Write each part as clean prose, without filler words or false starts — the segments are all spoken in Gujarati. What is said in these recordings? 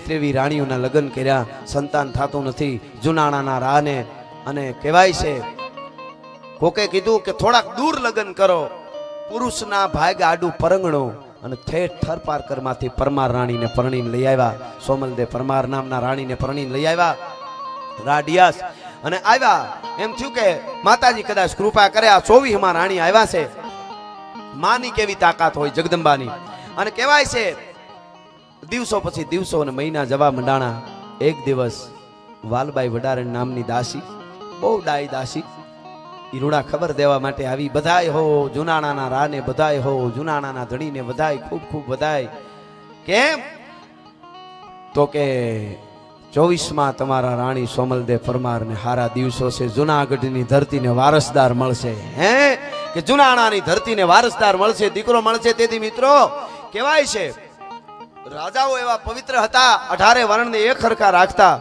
ત્રેવી રાણીઓના લગ્ન કર્યા, સંતાન થતું નથી, જુનાણાના રાને. અને કહેવાય છે કોકે કીધું કે થોડાક દૂર લગ્ન કરો, પુરુષના ભાગ આડું પરંગણો. અને ઠેઠ થરપારકર માંથી પરમાર રાણીને પરણીને લઈ આવ્યા. સોમલદેવ પરમાર નામના રાણીને પરણીને લઈ આવ્યા રાડિયાસ. અને આવ્યા એમ થયું કે માતાજી કદાચ કૃપા કરે, આ 24માં રાણી આવ્યા છે. માની કેવી તાકાત હોય જગદંબાની. અને કહેવાય છે દિવસો પછી દિવસો અને મહિના જવા મંડાણા. એક દિવસ વાલબાઈ વડારણ નામની દાસી, બહુ ડાઈ દાસી, ઈરુડા ખબર દેવા માટે આવી. બધાય હો જુનાણાના રાને, બધાય હો જુનાણાના ધણીને, બધાય ખૂબ ખૂબ બધાય. કેમ તો કે 24માં તમારા રાણી સોમલદેવ પરમારને હારા દિવસો છે. જુનાગઢની ધરતીને વારસદાર મળશે. હે કે જુનાણાની ધરતીને વારસદાર મળશે, દીકરો મળશે. તેથી મિત્રો કહેવાય છે રાજાઓ એવા પવિત્ર હતા, 18 વર્ણને એક હરખા રાખતા.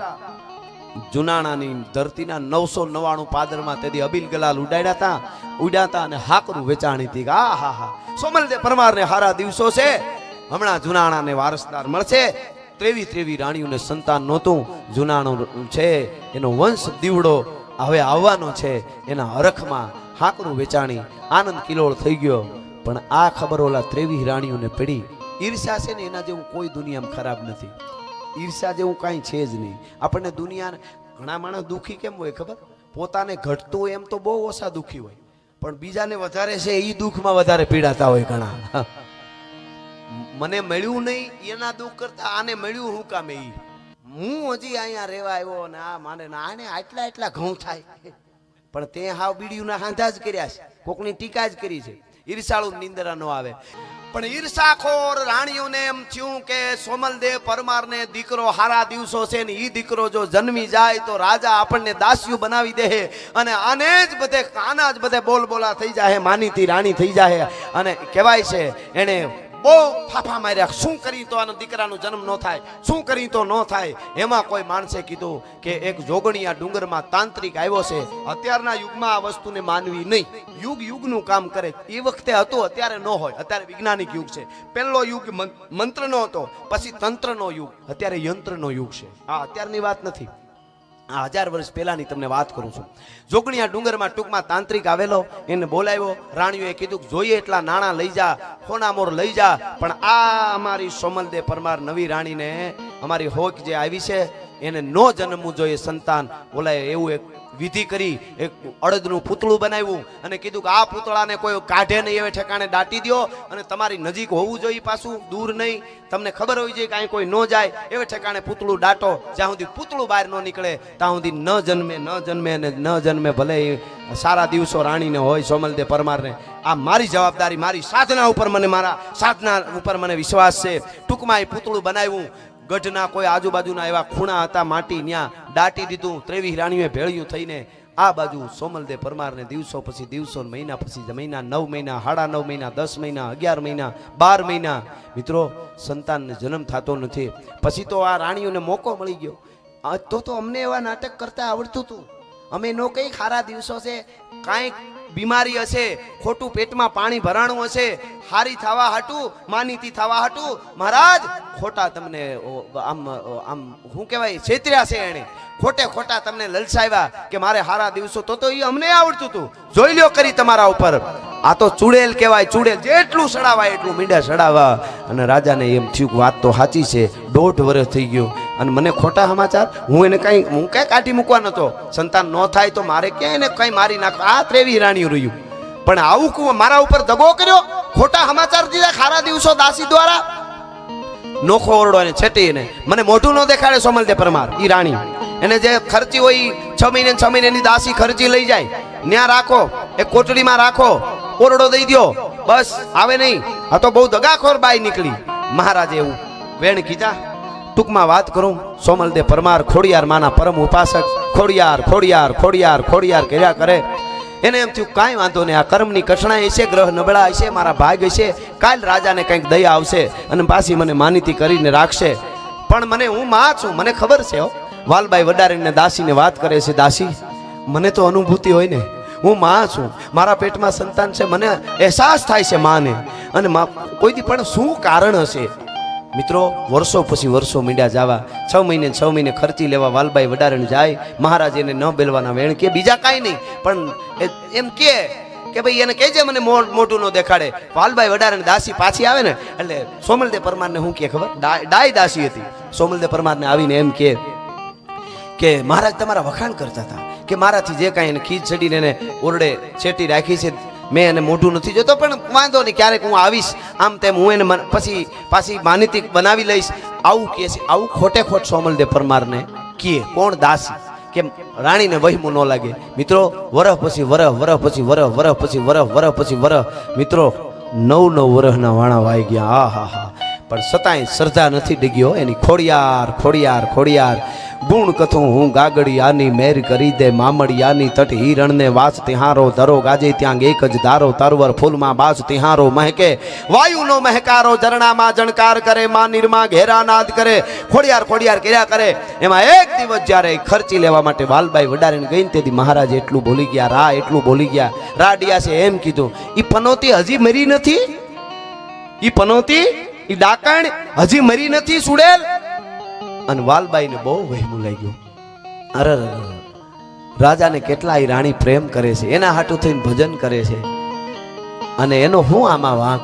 જુનાણાની ધરતીના 999 પાદરમાં તેથી અબિલ ગલાલ ઉડાડ્યા અને હાકરું વેચાણી હતી. આ હા હા, સોમલદેવ પરમારને હારા દિવસો છે, હમણાં જુનાણાને વારસદાર મળશે. ત્રેવી રાણીઓને સંતાન નહોતું. જુનાણું છે એનો વંશ દીવડો હવે આવવાનો છે. એના હરખમાં હાકરું વેચાણી, આનંદ કિલોળ થઈ ગયો. પણ આ ખબર ઓલા 23 રાણીઓને પડી. ઈર્ષા છે ને એના જેવું કોઈ દુનિયામાં ખરાબ નથી. ઈર્ષા જેવું કાંઈ છે જ નહીં. આપણને દુનિયા, ઘણા માણસ દુઃખી કેમ હોય ખબર? પોતાને ઘટતું હોય એમ તો બહુ ઓછા દુઃખી હોય, પણ બીજાને વધારે છે એ દુઃખમાં વધારે પીડાતા હોય ઘણા. મને મળ્યું નહીં એના દુઃખ કરતા આને મળ્યું હું કામે. હું હજી અહીંયા રહેવા આવ્યો અને આ માને આને આટલા ઘઉં થાય, પણ તે હાવ બીડીયુના હાંધા જ કર્યા છે, કોકની ટીકા જ કરી છે. ઈર્ષાળુ નિંદરા ન આવે. પણ ઈર્ષાખોર રાણીઓને એમ થયું કે સોમલદેવ પરમારને દીકરો હારા દિવસો છે ને ઈ દીકરો જો જન્મી જાય તો રાજા આપણને દાસીઓ બનાવી દે. અને આને જ બધે કાના જ બધે બોલબોલા થઈ જાય, માનીતી રાણી થઈ જાય. અને કહેવાય છે એને બહુ ફાફા માર્યા, શું કરી તો આનો દીકરાનો જન્મ ન થાય, શું કરી તો ન થાય. એમાં કોઈ માણસે કીધું કે એક જોગણીયા ડુંગરમાં તાંત્રિક આવ્યો છે. અત્યારના યુગમાં આ વસ્તુને માનવી નહીં, યુગનું કામ કરે. એ વખતે હતું, અત્યારે ન હોય. અત્યારે વૈજ્ઞાનિક યુગ છે. પહેલો યુગ મંત્રનો હતો, પછી તંત્રનો યુગ, અત્યારે યંત્રનો યુગ છે. આ અત્યારની વાત નથી, આ 1000 વર્ષ પહેલાની તમને વાત કરું છું. જોગણીયા ડુંગરમાં ટૂંકમાં તાંત્રિક આવેલો, એને બોલાવ્યો. રાણીઓએ કીધું જોઈએ એટલા નાણાં લઈ જા, ખોનામોર લઈ જા, પણ આ અમારી સોમલદેવ પરમાર નવી રાણીને, અમારી હોક જે આવી છે એને નો જન્મવું જોઈએ સંતાન. બોલાય એવું એક વિધિ કરી, એક અડદનું પૂતળું બનાવ્યું અને કીધું કે આ પૂતળાને કોઈ કાઢે નહીં એવે ઠેકાણે દાટી દો, અને તમારી નજીક હોવું જોઈએ, પાછું દૂર નહીં. તમને ખબર હોવી જોઈએ કે અહીં કોઈ ન જાય એવે ઠેકાણે પૂતળું દાટો. જ્યાં સુધી પૂતળું બહાર ન નીકળે ત્યાં સુધી ન જન્મે અને ન જન્મે. ભલે સારા દિવસો રાણીને હોય સોમલદેવ પરમારને. આ મારી જવાબદારી, મારી સાધના ઉપર મને, મારા સાધના ઉપર મને વિશ્વાસ છે. ટૂંકમાં એ પૂતળું બનાવ્યું. ગઢના કોઈ આજુબાજુના એવા ખૂણા હતા માટી, ત્યાં દાટી દીધું. 23 રાણીઓએ ભેળ્યું થઈને આ બાજુ સોમલદેવ પરમારને દિવસો પછી દિવસો, મહિના પછી મહિના, 9 મહિના, 9.5 મહિના, 10 મહિના, 11 મહિના, 12 મહિના મિત્રો સંતાનને જન્મ થતો નથી. પછી તો આ રાણીઓને મોકો મળી ગયો. તો અમને એવા નાટક કરતા આવડતું હતું. અમે નો કઈ ખારા દિવસો છે, કાંઈક બીમારી હશે, ખોટું પેટમાં પાણી ભરાણું હશે, હારી થવા હાટું, માનીતી થવા હાટું મહારાજ ખોટા તમને આમ શું કહેવાય છેતર્યા છે એને. ખોટા તમને લલસાવ્યા કે મારે હારા દિવસો. તો એ અમને આવડતું હતું. જોઈ લ્યો કરી તમારા ઉપર. આ તો ચૂડેલ કહેવાય, ચૂડેલ. જેટલું સડાવાય એટલું મીંડા સડાવા. અને રાજાને એમ થયું કે વાત તો સાચી છે. 1.5 વર્ષ થઈ ગયું અને મને ખોટા સમાચાર. હું ક્યાંય કાઢી મૂકવા નતો. સંતાન ન થાય તો મારે ક્યાંય એને કઈ મારી નાખો. આ 23 રાણીઓ રહ્યું, પણ આવું મારા ઉપર દગો કર્યો, ખોટા સમાચાર દીધા ખારા દિવસો દાસી દ્વારા. નોખો ઓરડો એને છેટીને મને મોઢું ન દેખાડે સોમલદેવ પરમાર. ઈ રાણી એને જે ખર્ચી હોય 6 મહિનાની દાસી ખર્ચી લઈ જાય, ન્યા રાખો, એક કોટડીમાં રાખો, ઓરડો દઈ દો, બસ આવે નહીં. આ તો બહુ દગાખોર બાઈ નીકળી. મહારાજે એવું વેણ કીધા. ટૂંકમાં વાત કરું, સોમલદેવ પરમાર ખોડિયાર માના પરમ ઉપાસક, ખોડિયાર કર્યા કરે. એને એમ થયું કાંઈ વાંધો નહીં, આ કર્મની કઠણાઈ હશે, ગ્રહ નબળા હશે, મારા ભાગ હશે, કાલ રાજાને કંઈક દયા આવશે અને પાછી મને માનીતી કરીને રાખશે. પણ હું માં છું, મને ખબર છે. વાલબાઈ વડારીને દાસીને વાત કરે છે, દાસી મને તો અનુભૂતિ હોય ને, હું માં છું, મારા પેટમાં સંતાન છે, મને અહેસાસ થાય છે માને. અને કોઈથી પણ શું કારણ હશે, મિત્રો વર્ષો પછી વર્ષો મીંડ્યા જવા 6 મહિને ખર્ચી લેવા વાલબાઈ વડારણ જાય મહારાજ એને ન બેલવાના વેણ કે બીજા કાંઈ નહીં પણ એમ કે ભાઈ એને કહેજે મને મોટું નો દેખાડે વાલબાઈ વડારણ દાસી પાછી આવે ને એટલે સોમલદેવ પરમારને હું કે ખબર ડાય દાસી હતી સોમલદેવ પરમારને આવીને એમ કે મહારાજ તમારા વખાણ કરતા હતા કે મારાથી જે કાંઈ એને ખીજ ચડીને એને ઓરડે છેટી રાખી છે મેં એને મોઢું નથી જોતો પણ વાંધો નહીં ક્યારેક હું આવીશ આમ તેમ હું એને પછી પાછી માનીતી બનાવી લઈશ આવું કહે છે આવું ખોટે ખોટ સોમલદેવ પરમારને કહે કોણ દાસી કે રાણીને વહેમું ન લાગે મિત્રો વરહ પછી વરહ પછી વરહ મિત્રો 9 વરહના વાણા વાઈ ગયા હા પણ સતાય શ્રદ્ધા નથી ડગ્યો એની ખોડિયાર ગુણ કથું હું ગાગડિયાની મેર કરી દે મામડિયાની તટ હિરણને વાસ તિહારો ધરો ગાજે ત્યાં એક જ ધારો તરવર ફૂલમાં બાસ તિહારો મહેકે વાયુનો મહેકારો ઝરણામાં જણકાર કરે માં નિર્મા ઘેરા નાદ કરે ખોડિયાર કર્યા કરે એમાં એક દિવસ જ્યારે ખર્ચી લેવા માટે વાલબાઈ વડારીને ગઈ તેથી મહારાજ એટલું બોલી ગયા રાડિયા છે એમ કીધું ઈ પનોતી હજી મરી નથી ઈ ડાકણ હજી મરી નથી સુડેલ અને વાલબાઈને બહુ વહેમું લાગ્યું અરે રાજાને કેટલાય રાણી પ્રેમ કરે છે એના હાટું થઈને ભજન કરે છે અને એનો હું આમાં વાંક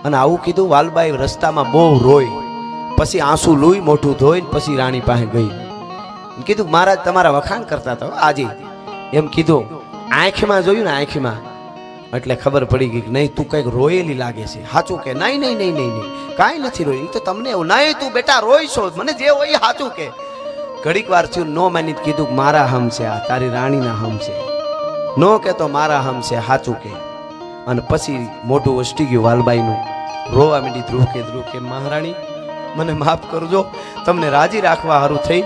અને આવું કીધું વાલબાઈ રસ્તામાં બહુ રોઈ પછી આંસુ લૂઈ મોઢું ધોઈને પછી રાણી પાસે ગઈ કીધું મહારાજ તમારા વખાણ કરતા હતા આજે એમ કીધું આંખમાં જોયું ને આંખમાં એટલે ખબર પડી ગઈ કે નહીં તું કંઈક રોયેલી લાગે છે સાચું કે નહીં કાંઈ નથી રોઈ તો તમને એવું નહીં તું બેટા રોઈ છો મને જે હોય સાચું કે ઘડીક વાર થયું નો માની કીધું મારા હમ છે આ તારી રાણીના હમ છે નો કે તો મારા હમ છે સાચું કે અને પછી મોઢું વસટી ગયું વાલબાઈનું રોવા માંડી ધ્રુવ કે મહારાણી મને માફ કરજો તમને રાજી રાખવા હારું થઈ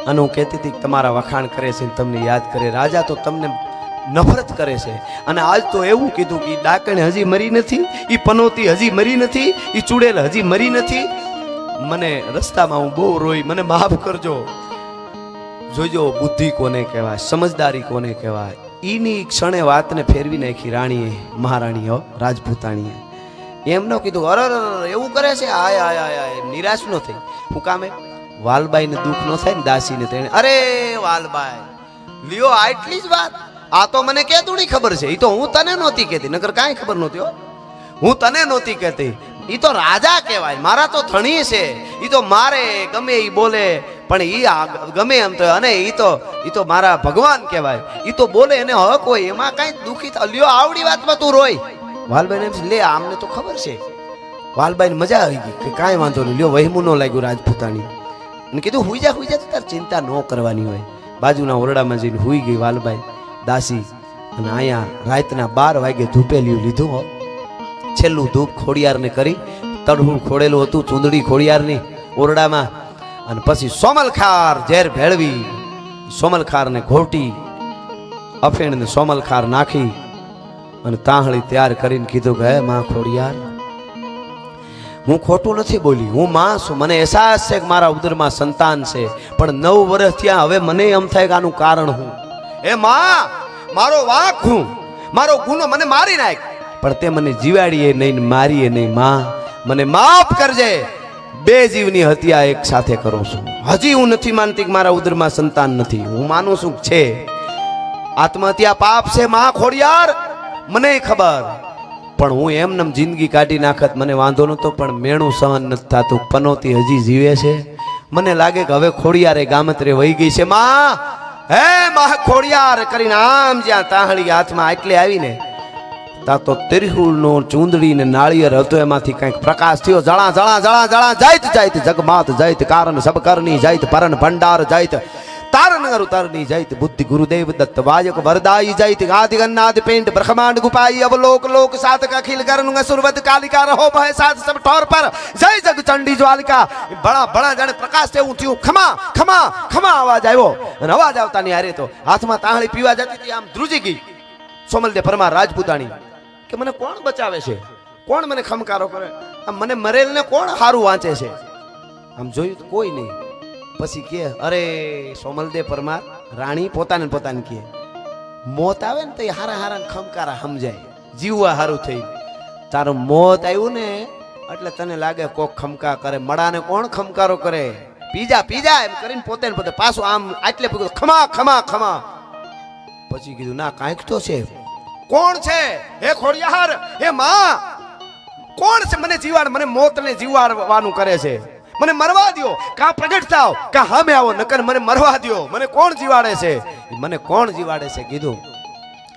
અને હું કહેતી હતી તમારા વખાણ કરે છે તમને યાદ કરે રાજા તો તમને નફરત કરે છે અને આજ તો એવું કીધું કે ડાકણ હજી મરી નથી ઈ પનોતી હજી મરી નથી ઈ ચુડેલ હજી મરી નથી મને રસ્તામાં હું બહુ રોઈ મને માફ કરજો જોજો બુદ્ધિ કોને કહેવાય સમજદારી કોને કહેવાય ઈની ક્ષણે વાતને ફેરવી નાખી રાણીએ મહારાણીઓ રાજપૂતાણીએ એમ ન કીધું અરે એવું કરે છે આય નિરાશ ન થઈ હું કામે વાલબાઈને દુઃખ ન થાય ને દાસીને તેને અરે વાલબાઈ લ્યો આટલી જ વાત આ તો મને કેતુંની ખબર છે ઈ તો હું તને નહોતી કહેતી નકર કાંઈ ખબર નહોતી હું તને નહોતી કહેતી ઈ તો રાજા કહેવાય મારા તો ધણી છે ઈ તો મારે ગમે ઈ બોલે પણ ઈ ગમે એમ તો અને ઈ તો મારા ભગવાન કહેવાય ઈ તો બોલે એને હક હોય એમાં કાંઈ દુઃખી લ્યો આવડી વાતમાં તું રોય વાલબાઈને એમ લે આમને તો ખબર છે વાલબાઈને મજા આવી ગઈ કે કાંઈ વાંધો નહીં લ્યો વહેમું ન લાગ્યું રાજપૂતાણી અને કીધું હુઈ જા તાર ચિંતા ન કરવાની હોય બાજુના ઓરડામાં જઈને હુઈ ગઈ વાલબાઈ દાસી અને અહીંયા રાતના 12 વાગે ધૂપેલિયું લીધું હો છેલ્લું ધૂપ ખોડિયારને કરી તડહું ખોડેલું હતું ચૂંદડી ખોડિયારની ઓરડામાં અને પછી સોમલખાર ઝેર ભેળવી સોમલખારને ઘોટી અફેણને સોમલખાર નાખી અને તાહળી તૈયાર કરીને કીધું કે હે માં ખોડિયાર હું ખોટું નથી બોલી હું માં છું મને અહેસાસ છે કે મારા ઉદરમાં સંતાન છે પણ 9 વર્ષ થયા હવે મને એમ થાય કે આનું કારણ હું એ માં મારો વાંક હું મારો ગુનો મને મારી નાખ પણ તે મને જીવાડીએ નહીં મારીએ નહીં માં મને માફ કરજે 2 જીવની હત્યા એક સાથે કરું છું હજી હું નથી માનતી કે મારા ઉદરમાં સંતાન નથી હું માનું છું છે આત્મહત્યા પાપ છે માં ખોડિયાર મને ખબર પણ હું એમનેમ જિંદગી કાઢી નાખત મને વાંધો નતો પણ મેણું સહન નથી થતું પનોતી હજી જીવે છે મને લાગે કે હવે ખોડિયારે ગામત્રે વહી ગઈ છે માં હે માં ખોડિયાર કરીને આમ જ્યાં તાહળી હાથમાં એટલે આવીને તા તો ત્રિશુળનો ચૂંદડી ને નાળિયેર હતો એમાંથી કંઈક પ્રકાશ થયો જળા જળા જળા જળા જાયત જગમાત જાયત કારણ સબ કરની જાયત પરન ભંડાર જાયત તારનગર ઉતારની જાયત બુદ્ધિ ગુરુદેવ દત્ત વાયક વરદાઈ જાયત આદિ ગન્નાદ પેંડ બ્રહ્માંડ ગુપાઈ અવલોક લોક સાતક અખિલ કરનું સુરવત કાલિકા રહો ભય સાત સબ ઠોર પર જય જગ ચંડી જ્વાલિકા બળા જાણે પ્રકાશ થયું થયું ખમા ખમા ખમા અવાજ આવ્યો અને અવાજ આવતાની હારે તો હાથમાં તાહળી પીવા જતી હતી આમ ધ્રુજી ગઈ સોમલદેવ પરમાર રાજપૂતાણી કે મને કોણ બચાવે છે કોણ મને ખમકારો કરે આમ મને મરેલને કોણ હારું વાંચે છે આમ જોયું કોઈ નહીં પછી કે અરે સોમલદેવ પરમાર રાણી પોતાને કે મોત આવે ને તો હારા ખમકારા સમજાય જીવવા હારું થઈ તારું મોત આવ્યું ને એટલે તને લાગે કોક ખમકા કરે, મડાને કોણ ખમકારો કરે? પીજા પીજા એમ કરીને પોતે ને પોતે પાછું આમ આટલે પીધું, ખમા ખમા ખમા. પછી કીધું ના કાંઈક તો છે. કોણ છે? હે ખોડિયાર, હે માં, કોણ છે? મને જીવાડ, મને મોતને જીવાડવાનું કરે છે. મને મરવા દ્યો, કા પ્રગટ થાવ કા હમે આવો, નકર મને મરવા દ્યો. મને કોણ જીવાડે છે? મને કોણ જીવાડે છે? કીધું.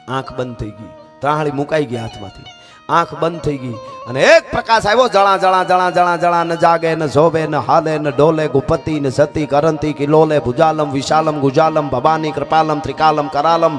આંખ બંધ થઈ ગઈ, ત્રાહળી મુકાઈ ગઈ હાથમાંથી, આંખ બંધ થઈ ગઈ અને એક પ્રકાશ આવ્યો. જણા જણા જણા જણા જણા ન જાગે ન જોવે ન હાલે ન ડોલે, ગુપતિ ન સતી કરંતી કિલોલે, ભુજાલમ વિશાલમ ગુજાલમ ભવાની કૃપાલમ ત્રિકાલમ કરાલમ,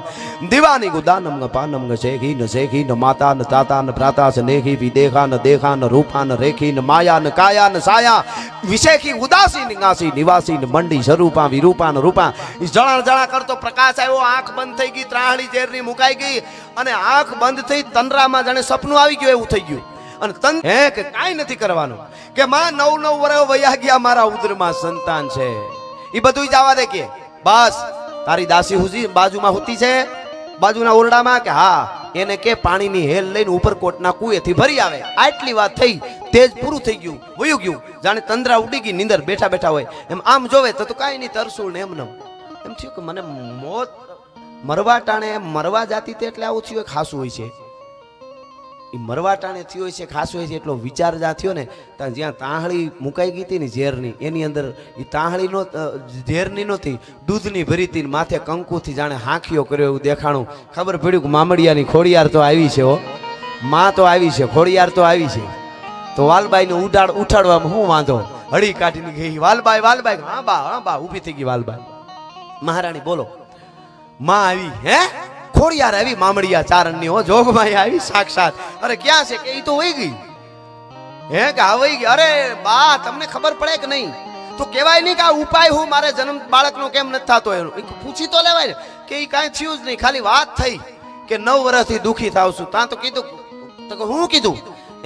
દિવાની ગુદાનમ ન પાનમ ન શેખી ન શેખી ન માતા ન તાતા ન ભ્રાતા સ નેખી વિદેખા ન દેખા ન રૂપા ન રેખી ન માયા ન કાયા ન સાયા, વિશેખી ઉદાસી નિગાસી નિવાસી ન મંડી સ્વરૂપા વિરૂપા ન રૂપા. જણા જણા કરતો પ્રકાશ આવ્યો, આંખ બંધ થઈ ગઈ, ત્રાહળી ઝેરની મુકાઈ ગઈ અને આંખ બંધ થઈ તંદ્રામાં જાણે સપનું આવી ગયું એવું થઈ ગયું. અને તન હે કે કાંઈ નથી કરવાનું, કે માં 9 વર્ષ વયા ગયા, મારા ઉદરમાં સંતાન છે, એ બધું જવા દે. કે બસ તારી દાસી હુજી બાજુમાં હોતી છે, બાજુના ઓરડામાં, કે હા એને કે પાણીની હેલ લઈને ઉપરકોટના કુએથી ભરી આવે. આટલી વાત થઈ, તેજ પૂરું થઈ ગયું, વયું ગયું, જાણે તંદ્રા ઉડી ગઈ, નીંદર બેઠા બેઠા હોય એમ. આમ જોવે તો કાંઈ નહીં, તરસુલ ને એમ એમ થયું કે મને મોત મરવા ટાણે મરવા જાતી તે એટલે આવું થયું. ખાસું હોય છે એ મરવા ટાણે થયું હોય છે, ખાસું હોય છે. એટલો વિચાર જ્યાં થયો ને, ત્યાં જ્યાં તાહળી મુકાઈ ગઈ હતી ને ઝેરની, એની અંદર એ તાહળી નો ઝેરની નહોતી, દૂધની ભરી હતી, માથે કંકુથી જાણે હાંખીઓ કર્યો એવું દેખાણું. ખબર પડ્યું કે મામડિયાની ખોડિયાર તો આવી છે, હો માં તો આવી છે, ખોડિયાર તો આવી છે. તો વાલબાઈને ઉઠાડવામાં શું વાંધો? હળી કાઢીને ગઈ વાલબાઈ, વાલબાઈ હા બા ઊભી થઈ ગઈ વાલબાઈ. મહારાણી બોલો, માં આવી, હે ખોડિયાર આવી, મામડિયા ચારણની હો, જોગમાઈ આવી સાક્ષાત. અરે ક્યાં છે? કે ઈ તો વહી ગઈ. હે કે આ વહી ગઈ? અરે બા તમને ખબર પડે કે નહીં? તો કહેવાય નહીં કે આ ઉપાય હું મારે જન્મ બાળકનો કેમ નથી થતો એનું પૂછી તો લેવાય ને. કે ઈ કાંઈ થયું જ નહીં, ખાલી વાત થઈ કે 9 વર્ષથી દુખી થાવ છું. ત્યાં તો કીધું, તો હું કીધું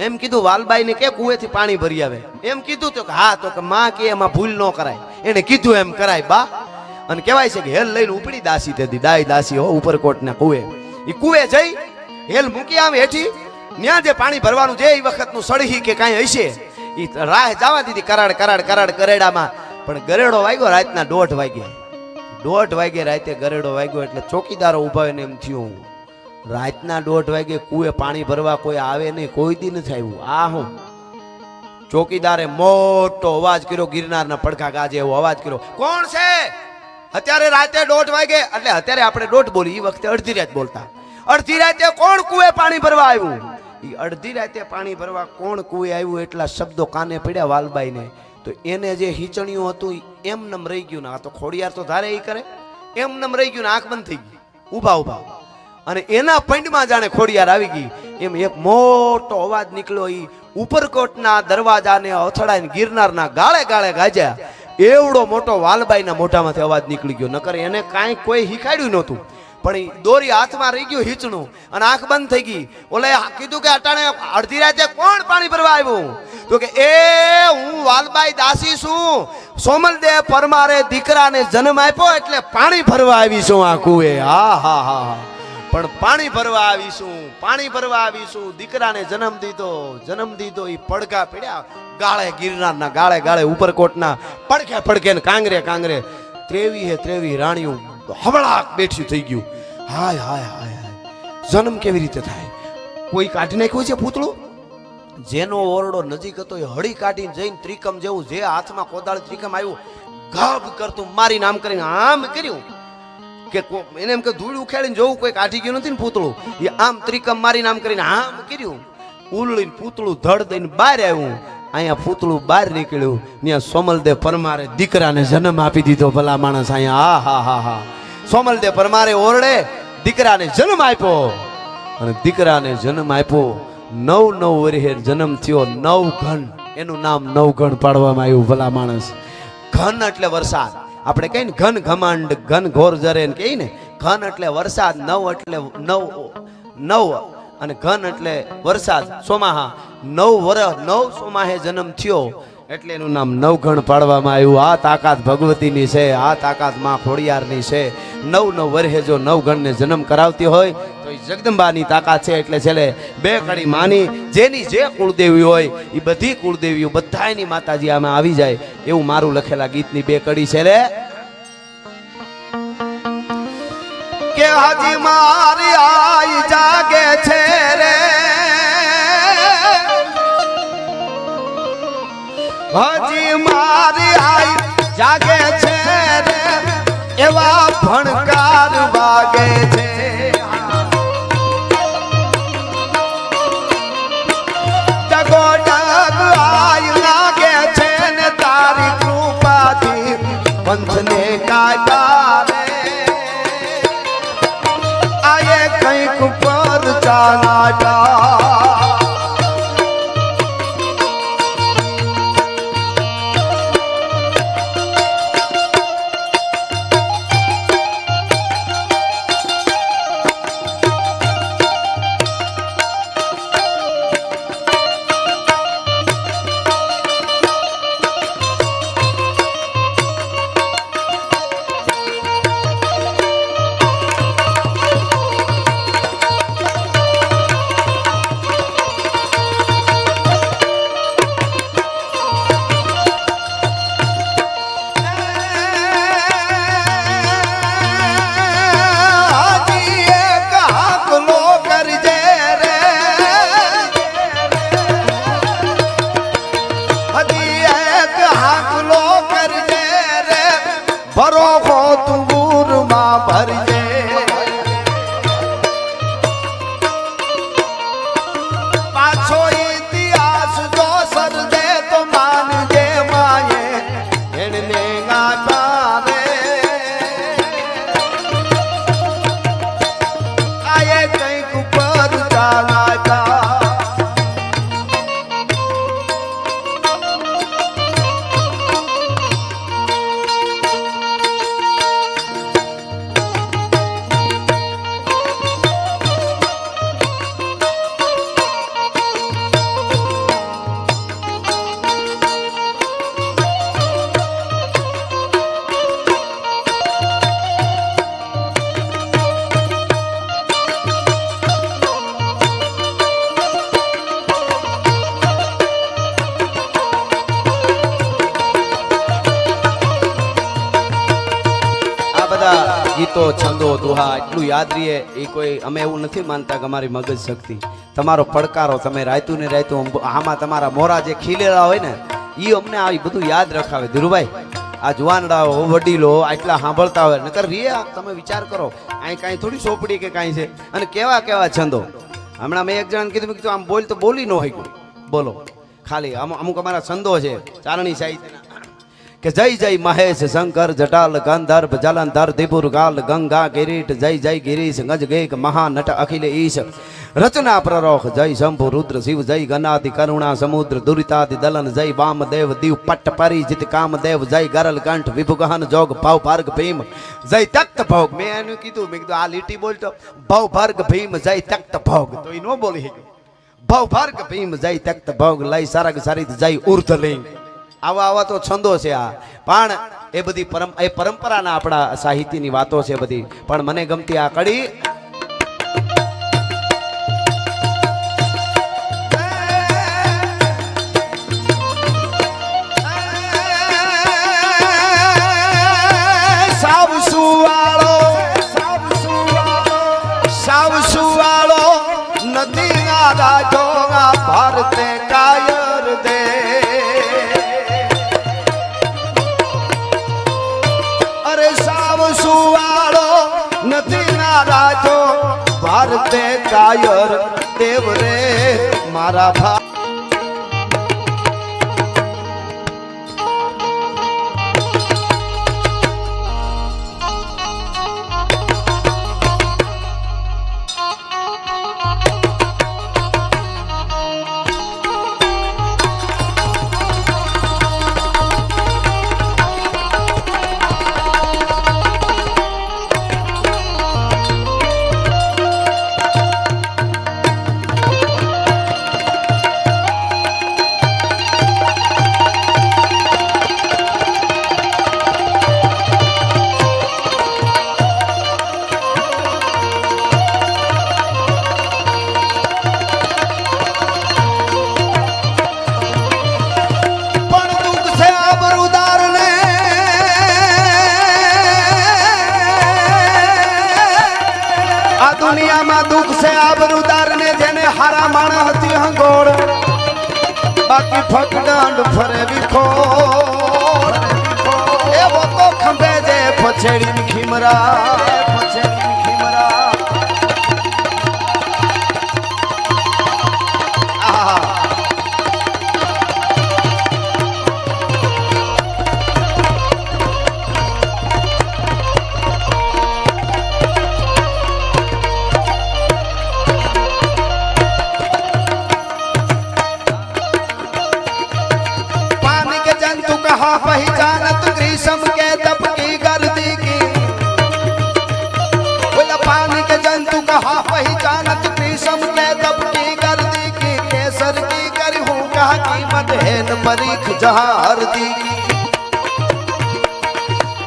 એમ કીધું વાલબાઈને કે કુએથી પાણી ભરી આવે એમ કીધું. તો હા, તો કે માં કે એમાં ભૂલ ન કરાય, એને કીધું એમ કરાય બા. અને કહેવાય છે કે હેલ લઈને ઉપડી દાસી તેથી ડાય દાસી હો ઉપરકોટ ના કુએ. એ કુએ જઈ હેલ મૂકી આવે હેઠી, ત્યાં જે પાણી ભરવાનું જે એ વખતનું સળહી કે કાંઈ હશે એ રાહ જવા દીધી કરાડ કરાડ કરાડ ગરેડામાં. પણ ગરેડો વાગ્યો રાતના 1:30 વાગે, 1:30 વાગે રાતે ગરેડો વાગ્યો એટલે ચોકીદારો ઉભા ને એમ થયું રાતના 1:30 વાગે કુએ પાણી ભરવા કોઈ આવે નહીં, કોઈ દી નથી આવ્યું. આ હું ચોકીદારે મોટો અવાજ કર્યો, ગિરનારના પડખા ગાજે એવો અવાજ કર્યો, કોણ છે? અત્યારે રાતે 1:30 વાગે, એટલે અત્યારે આપણે 1:30 બોલી, એ વખતે અડધી રાત બોલતા. અડધી રાતે કોણ કુએ પાણી ભરવા આવ્યું? એ અડધી રાતે પાણી ભરવા કોણ કુએ આવ્યું એટલા શબ્દો કાને પડ્યા વાલબાઈને. તો એને જે હિચણિયું હતું એમ નમ રહી ગયું ને. આ તો ખોડિયાર તો ધારે એ કરે, એમ નમ રહી ગયું ને, આંખ બંધ થઈ ગઈ, ઊભા ઊભા. અને એના પંડમાં જાણે ખોડિયાર આવી ગઈ એમ એક મોટો અવાજ નીકળ્યો. એ ઉપરકોટના દરવાજાને અથડાઈને ગિરનારના ગાળે ગાળે ગાજ્યા. એવડો મોટો વાલબાઈના મોઢામાંથી અવાજ નીકળી ગયો. નકર એને કાંઈ કોઈ શીખાડ્યું નહોતું, પણ એ દોરી હાથમાં રહી ગયું હીચણું અને આંખ બંધ થઈ ગઈ. ઓલે કીધું કે અટાણે અડધી રાતે કોણ પાણી ભરવા આવ્યું? તો કે એ હું વાલબાઈ દાસી છું, સોમલદેવ પરમારે દીકરાને જન્મ આપ્યો એટલે પાણી ભરવા આવી છું આ કુએ. હા હા હા હા, પણ પાણી ભરવા આવીશું, પાણી ભરવા આવીશું. દીકરાને જન્મ દીધો એ પડઘા પડ્યા ગાળે, ગિરનારના ગાળે ગાળે, ઉપરકોટના પડખે પડખે ને કાંગરે કાંગરે 23 રાણીઓ હવળાક બેઠી થઈ ગયું. હાય હાય હાય હાય, જન્મ કેવી રીતે થાય? કોઈ કાઢી નાખ્યું છે પૂતળું? જેનો ઓરડો નજીક હતો એ હળી કાઢીને જઈને ત્રિકમ જેવું, જે હાથમાં કોદાળ ત્રિકમ આવ્યું ગાબ કરતું મારી નામ કરીને આમ કર્યું કે એને એમ કે ધૂળ ઉખેડીને જોવું કોઈ કાઢી ગયું નથી ને પૂતળું. એ આમ ત્રિકમ મારી નામ કરીને આમ કર્યું, ઉલળીને પૂતળું ધડ દઈને બહાર આવ્યું. અહીંયા પૂતળું બહાર નીકળ્યું, ત્યાં સોમલદેવ પરમારે દીકરાને જન્મ આપી દીધો. ભલા માણસ અહીંયા હા હા હા, સોમલદેવ પરમારે ઓરડે દીકરાને જન્મ આપ્યો. અને દીકરાને જન્મ આપ્યો 9 વર્ષે જન્મ થયો. 9 ઘન, એનું નામ 9 ઘન પાડવામાં આવ્યું. ભલા માણસ, ઘન એટલે વરસાદ. આપણે કહીએ ને ઘન ઘમાંડ, ઘન ઘોર જરે કહીએ ને. ઘન એટલે વરસાદ, 9 એટલે 9 અને ઘન એટલે વરસાદ. સોમાહા 9 વર્ષ 9 સોમાહે જન્મ થયો એટલે એનું નામ 9 ઘણ પાડવામાં આવ્યું. આ તાકાત ભગવતીની છે, આ તાકાત માં ખોડિયારની છે. 9 વર્ષે જો 9 ઘણને જન્મ કરાવતી હોય તો તો એ જગદંબાની તાકાત છે. એટલે છેલ્લે બે કડી માની જેની જે કુળદેવી હોય એ બધી કુળદેવીઓ બધાની માતાજી આમાં આવી જાય એવું મારું લખેલા ગીતની બે કડી છેલ્લે કે હાજી મારી આઈ જાગે છે રે હાજી મારી આઈ જાગે છે રે એવા ભણકાર વાગે છે જગો ડગ આઈ લાગે છે ને તારી કૃપાથી પંથને કાઢા રે આયે કંઈક પર ચાલાડા ગીતો છંદો દુહા એટલું યાદ રહીએ એ કોઈ અમે એવું નથી માનતા કે અમારી મગજ શક્તિ તમારો પડકારો તમે રાયતું ને રાયતું આમાં તમારા મોરા જે ખીલેલા હોય ને એ અમને આ બધું યાદ રખાવે. ધીરુભાઈ આ જુવાનડાઓ વડીલો આટલા સાંભળતા હોય નકર રિયા તમે વિચાર કરો અહીં કાંઈ થોડી સોપડી કે કાંઈ છે અને કેવા કેવા છંદો. હમણાં મેં એક જણાને કીધું તું આમ બોલ તો બોલી ન હોય બોલો ખાલી અમુક અમારા છંદો છે ચારણી સાહિત્યના કે જય જય મહેશ શંકર જટાલ ગંધર્વ જલંધર દિપુર ગાલ ગંગા કિરીટ જય જય ગિરીશ ગજ ગેક મહાનટ અખિલ ઈશ રચના પ્રરોખ જય શંભુ રુદ્ર શિવ જય ગનાદિ કરુણા સમુદ્ર દુરિતાદિ દલન જય વામદેવ દીવ પટ્ટ પરિજિત કામદેવ જય ગરલ કંઠ વિભુ ગહન જોગ ભાવ ભાર્ગ ભીમ જય તખ્ત ભોગ. મેં એનું કીધું મેં કીધું આ લીટી બોલતો ભાવ ભાર્ગ ભીમ જય તખ્ત ભોગ તો એ ન બોલી શક્યો. ભાવ ભાર્ગ ભીમ જય તખ્ત ભોગ લય સરગ સરિત જય ઉર્ધલિંગ. આવા આવા તો છંદો છે આ પણ એ બધી પરંપરાના આપણા સાહિત્યની વાતો છે બધી. પણ મને ગમતી આ કડી સાવસુવાળો નથી રાજો ભારતે કાયર દે સુવાળો નથી નારાજો ભારતે કાયર દેવ રે મારા ભા દુનિયામાં દુઃખ છે આબરૂદાર ને જેને હારા માણા હતી હંગોળ બાકી ફકડંડ ફરે વિખોર એવો તો ખંભે જે પછેડી ખીમરા पहचानत ग्रीष्म के तप की गर्दी की पानी के जंतु कहा पहचानत ग्रीष्म के तप की गर्दी की केसर की करी हूँ कहा कीमत है न परीख जहाँ हरदी की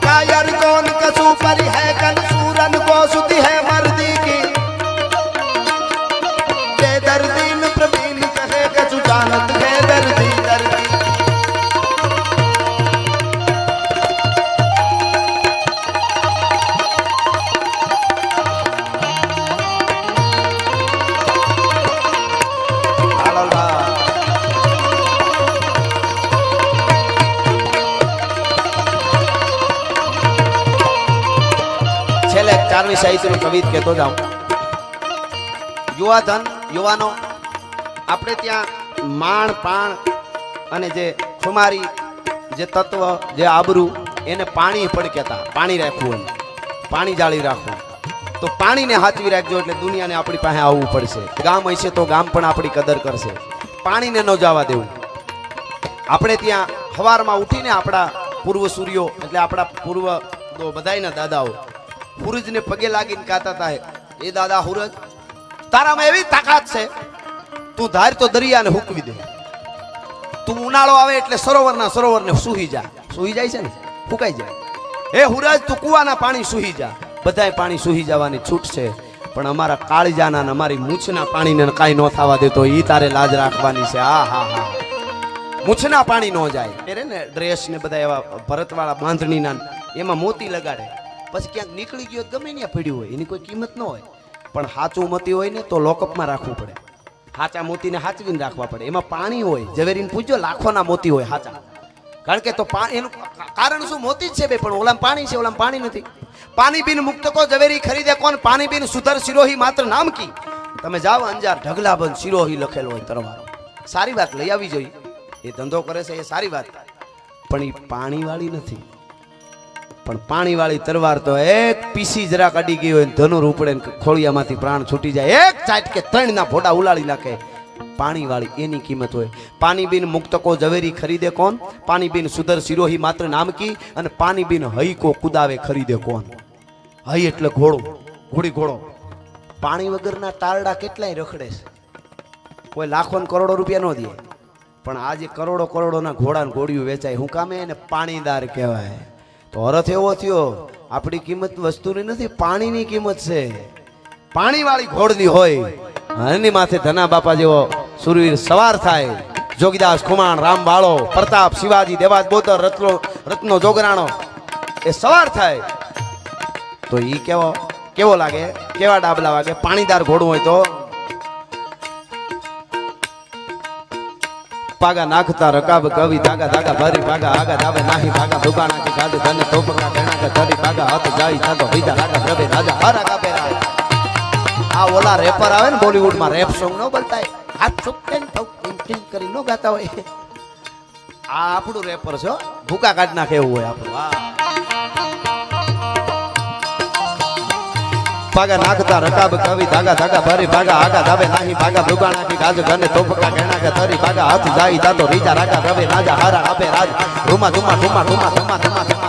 कायर कौन कसू परी है कन सूरन को सुधी है मर्दी की बेदर्दी न प्रवीण कहे कसू जानत है दर्दी दर्दी ચારમી સાહિત્યનું કવિત કહેતો જાઉં યુવાધન યુવાનો આપણે ત્યાં માણ પાણ અને જે ખુમારી જે તત્વ જે આબરૂ એને પાણી પણ કહેતા પાણી રાખવું એમ પાણી જાળી રાખવું તો પાણીને હાચવી રાખજો એટલે દુનિયાને આપણી પાસે આવવું પડશે ગામ હશે તો ગામ પણ આપણી કદર કરશે પાણીને ન જવા દેવું આપણે ત્યાં સવારમાં ઉઠીને આપણા પૂર્વ સૂર્યો એટલે આપણા પૂર્વ બધાયના દાદાઓ હુરજને પગે લાગીને કાતા હતા એ દાદા હુરજ તારામાં એવી તાકાત છે તું ધાર તો દરિયાને હુકવી દે તું ઉનાળો આવે એટલે સરોવરને સૂહી જાય છે ને ફૂકાઈ જાય હે હુરજ તું કુવાના પાણી સૂહી જા બધાય પાણી સૂહી જવાની છૂટ છે પણ અમારા કાળજાના ને અમારી મૂછના પાણીને કાંઈ ન થવા દેતો ઈ તારે લાજ રાખવાની છે હા હા હા મૂછના પાણી ન જાય એટલે ને ડ્રેસ ને બધા એવા ભરતવાળા બાંધણીના એમાં મોતી લગાડે પછી ક્યાંક નીકળી ગયો ગમે ત્યાં પડ્યું હોય એની કોઈ કિંમત ન હોય પણ સાચું મોતી હોય ને તો લોકઅપમાં રાખવું પડે સાચા મોતીને સાચવીને રાખવા પડે એમાં પાણી હોય ઝવેરીને પૂછજો લાખોના મોતી હોય સાચા કારણ કે તો એનું કારણ શું મોતી જ છે બે પણ ઓલામાં પાણી છે ઓલામાં પાણી નથી પાણી બિન મુક્ત કો ઝવેરી ખરીદે કોણ પાણી બિન સુધર સિરોહી માત્ર નામ કી તમે જાઓ અંજાર ઢગલાબંધ સિરોહી લખેલો હોય તરવારો સારી વાત લઈ આવી જોઈએ એ ધંધો કરે છે એ સારી વાત પણ એ પાણીવાળી નથી પણ પાણીવાળી તરવાર તો એક પીસી જરા કાઢી ગઈ હોય ધનુર ઉપડે ખોળિયામાંથી પ્રાણ છૂટી જાય એક ચાટ કે ત્રણના ફોટા ઉલાળી નાખે પાણીવાળી એની કિંમત હોય પાણી બિન મુક્ત કો ઝવેરી ખરીદે કોણ પાણી બિન સુધર સિરોહી માત્ર નામ કી અને પાણી બિન હઈ કો કુદાવે ખરીદે કોણ હઈ એટલે ઘોડો પાણી વગરના તારડા કેટલાય રખડે છે કોઈ લાખો ને કરોડો રૂપિયા ન દે પણ આજે કરોડોના ઘોડા ને ઘોડિયું વેચાય હું કામે એને પાણીદાર કહેવાય તો અર્થ એવો થયો આપણી કિંમત વસ્તુની નથી પાણીની કિંમત છે પાણીવાળી ઘોડની હોય એની માથે ધના બાપા જેવો સુરવીર સવાર થાય જોગીદાસ ખુમાણ રામ બાળો પ્રતાપ શિવાજી દેવાજ બોતર રત્નો જોગરાણો એ સવાર થાય તો ઈ કેવો લાગે કેવા ડાબલા વાગે પાણીદાર ઘોડું હોય તો પાગા નાખતા રકાબ કવિ ધાગા ધાગા ભરી ભાગા આગા દાવે નાહી ભાગા દુકાના કે ગાદ ધન તોપકા કેણા કે ધરી ભાગા હાથ જાય થાતો બીજા રાગા પ્રભે રાજા હારા કાપે રાજા આ ઓલા રેપર આવે ને બોલીવુડમાં રેપ સોંગ નો બોલતા હાથ ચૂકતે ને ટિંગ કરી નો ગાતા હોય આ આપણું રેપર છે ભૂકા કાઢ નાખે એવું હોય આપણું વાહ પાગા નાખતા રકાબ કવિ ધાગા ધાગા ભરી ભાગા આગા દાવે નાહી ભાગા દુકાના કે ગાજ ઘને તોપકા કેણા કે ધરી ભાગા હાથ જાય થાતો બીજા રાગા પ્રભે રાજા હારા કાપે રાજ ધુમા ધુમા ધુમા ધુમા ધુમા ધુમા